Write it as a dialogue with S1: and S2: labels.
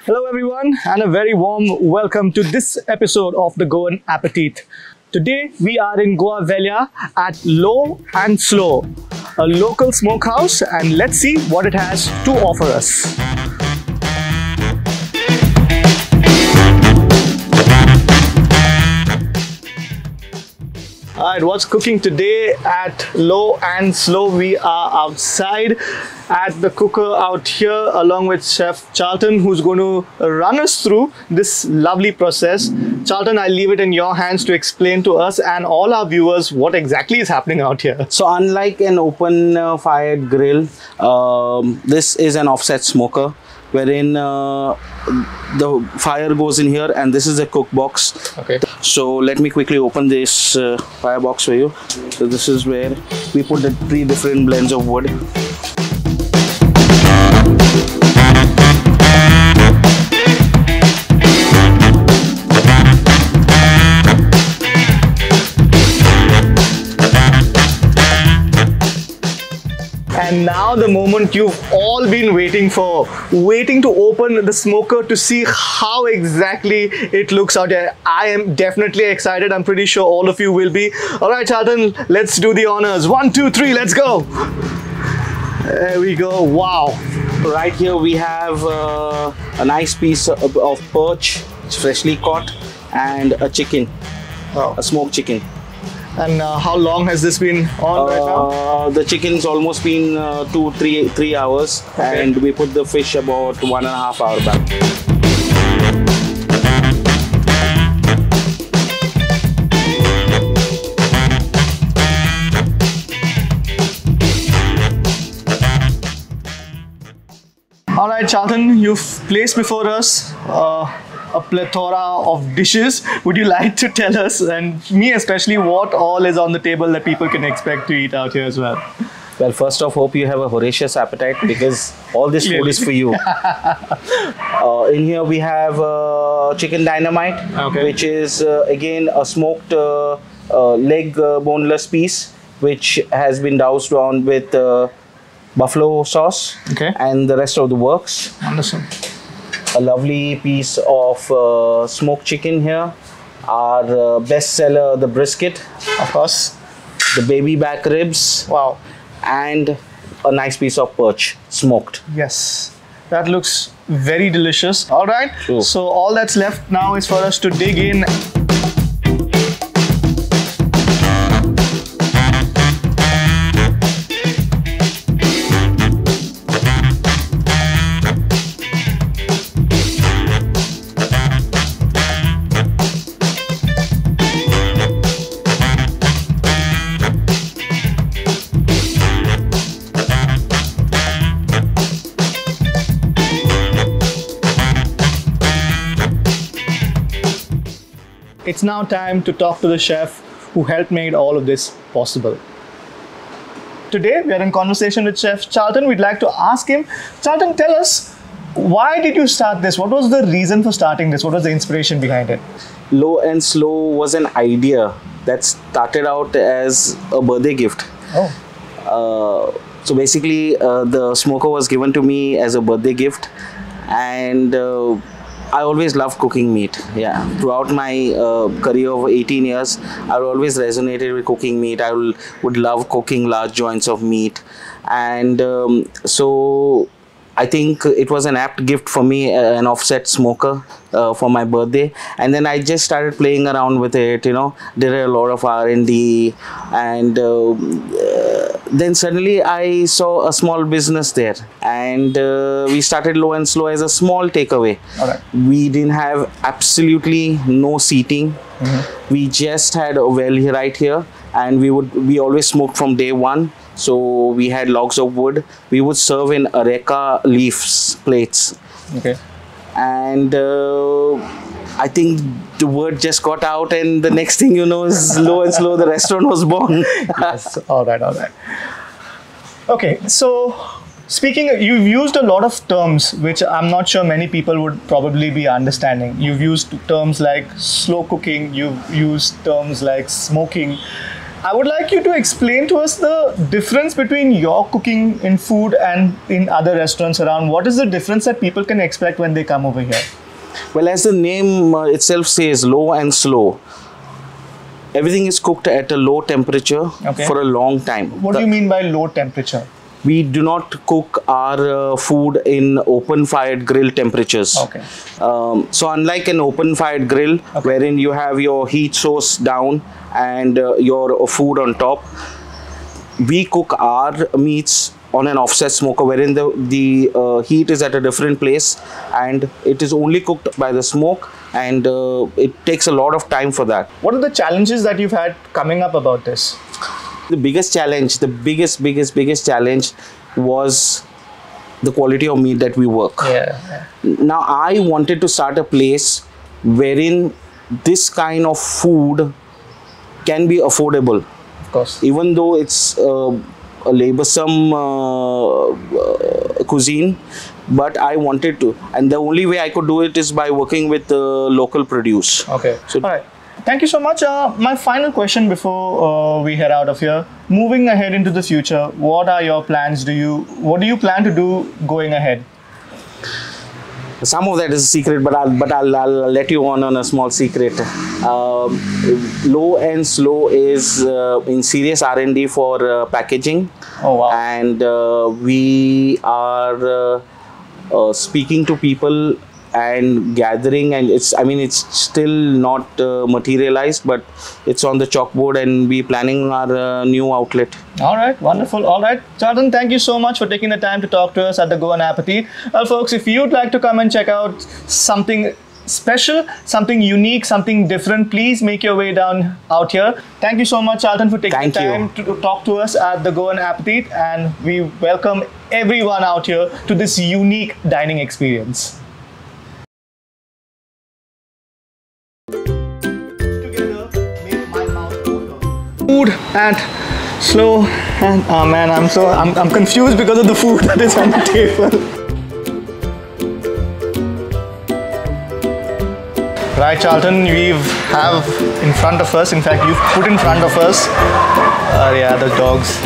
S1: Hello everyone and a very warm welcome to this episode of the Goan Appetit. Today we are in Goa Velha at Low and Slow, a local smokehouse, and let's see what it has to offer us. Alright, what's cooking today at Low and Slow? We are outside at the cooker out here along with Chef Charlton, who's going to run us through this lovely process. Charlton, I'll leave it in your hands to explain to us and all our viewers what exactly is happening out here.
S2: So unlike an open fired grill, this is an offset smoker wherein the fire goes in here, and this is a cook box.
S1: Okay.
S2: So let me quickly open this firebox for you. So this is where we put the 3 different blends of wood.
S1: And now the moment you've all been waiting for, waiting to open the smoker to see how exactly it looks out here. I am definitely excited. I'm pretty sure all of you will be. All right, Charlton, let's do the honors. 1, 2, 3, let's go. There we go. Wow.
S2: Right here we have a nice piece of perch, it's freshly caught, and a chicken, a smoked chicken.
S1: And how long has this been on right now?
S2: The chicken's almost been 3 hours, okay. And we put the fish about 1.5 hours back.
S1: All right, Charlton, you've placed before us a plethora of dishes. Would you like to tell us, and me especially, what all is on the table that people can expect to eat out here as well?
S2: Well, first off, hope you have a voracious appetite because all this food is for you. In here we have chicken dynamite, okay, which is again a smoked leg boneless piece, which has been doused on with buffalo sauce, okay, and the rest of the works.
S1: Wonderful.
S2: A lovely piece of smoked chicken here. Our best seller, the brisket,
S1: of course.
S2: The baby back ribs.
S1: Wow.
S2: And a nice piece of perch, smoked.
S1: Yes, that looks very delicious. All right. True. So all that's left now is for us to dig in. It's now time to talk to the chef who helped make all of this possible. Today we are in conversation with Chef Charlton. We'd like to ask him, Charlton, tell us, why did you start this? What was the reason for starting this? What was the inspiration behind it?
S2: Low and Slow was an idea that started out as a birthday gift. Oh. So basically the smoker was given to me as a birthday gift, and I always loved cooking meat. Yeah, throughout my career of 18 years, I always resonated with cooking meat. I would love cooking large joints of meat, and so I think it was an apt gift for me, an offset smoker for my birthday. And then I just started playing around with it, you know, did a lot of R&D, and then suddenly I saw a small business there, and we started Low and Slow as a small takeaway. Okay. We didn't have absolutely no seating. Mm-hmm. We just had a well right here, and we always smoked from day one. So we had logs of wood. We would serve in areca leaves plates. Okay. And I think the word just got out, and the next thing you know is Low and Slow, the restaurant was born.
S1: Yes, all right, all right. Okay, so speaking, you've used a lot of terms which I'm not sure many people would probably be understanding. You've used terms like slow cooking, you've used terms like smoking. I would like you to explain to us the difference between your cooking in food and in other restaurants around. What is the difference that people can expect when they come over here?
S2: Well, as the name itself says, low and slow. Everything is cooked at a low temperature for a long time.
S1: What do you mean by low temperature?
S2: We do not cook our food in open-fired grill temperatures.
S1: Okay.
S2: So unlike an open-fired grill, wherein you have your heat source down and your food on top, we cook our meats on an offset smoker, wherein the heat is at a different place and it is only cooked by the smoke, and it takes a lot of time for that.
S1: What are the challenges that you've had coming up about this?
S2: The biggest challenge, the biggest challenge was the quality of meat that we work. Now, I wanted to start a place wherein this kind of food can be affordable.
S1: Of course.
S2: Even though it's a laborsome cuisine, but I wanted to. And the only way I could do it is by working with local produce.
S1: Okay.
S2: So,
S1: all right. Thank you so much. My final question before we head out of here. Moving ahead into the future, what are your plans? What do you plan to do going ahead?
S2: Some of that is a secret, but I'll let you on a small secret. Low and Slow is in serious R&D for packaging.
S1: Oh wow!
S2: And we are speaking to people and gathering, and it's still not materialized, but it's on the chalkboard, and we're planning our new outlet.
S1: All right, wonderful. All right, Jonathan, thank you so much for taking the time to talk to us at the Goan Appetit. Well, folks, if you'd like to come and check out something special, something unique, something different, please make your way down out here. Thank you so much, Jonathan, for taking the time to talk to us at the Goan Appetit, and we welcome everyone out here to this unique dining experience. Food and slow, and oh man, I'm confused because of the food that is on the table. Right, Charlton, we have in front of us, in fact you've put in front of us, yeah, the dogs.